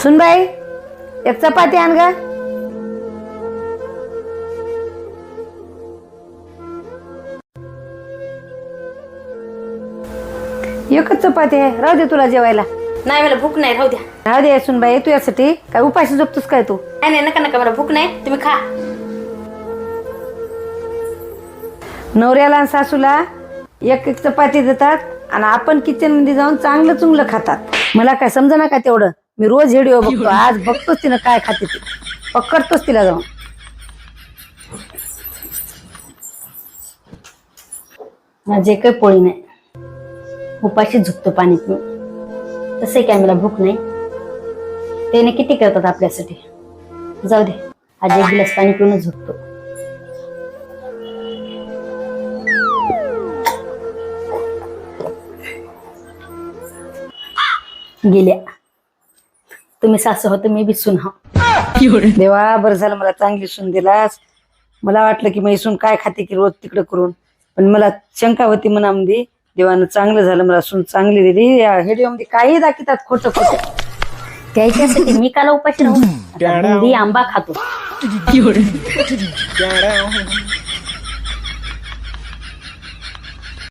सुनबाई एक चपाती आण ग. एकच चपाती आहे, राहू दे तुला जेवायला. नाही मला भूक नाही, राहू द्या. राहू दे सुनबाई, तू यासाठी काय उपाशी झोपतोस काय तू? नाही नाही, नका नका, मला भूक नाही, तुम्ही खा. नवऱ्याला आणि सासूला एक एक चपाती देतात आणि आपण किचन मध्ये जाऊन चांगलं चुंगलं खातात. मला काय समजा ना का तेवढं. मी रोज व्हिडिओ बघतो, आज बघतोच तिनं काय खाते ती, पकडतोच तिला जाऊन. माझे काही पोळी नाही, उपाशी झुकतो पाणी पिऊन. तसे काय मला भूक नाही, त्याने किती करतात आपल्यासाठी. जाऊ दे, आज एक गिलास पाणी पिऊनच झुकतो. गेल्या तुम्ही सासू होत, मी बी सून हो. देवा बरं झालं मला चांगली सून दिलास. मला वाटलं की मी सून काय खाते की रोज तिकडे करून, पण मला शंका होती मनामध्ये. देवानं चांगलं झालं मला सून चांगली दिली. या व्हिडिओ मध्ये काही दाखवतात खोटं खोटं, त्याच्यासाठी मी काला उपाशी राहू. आता बुंदी आंबा खातो.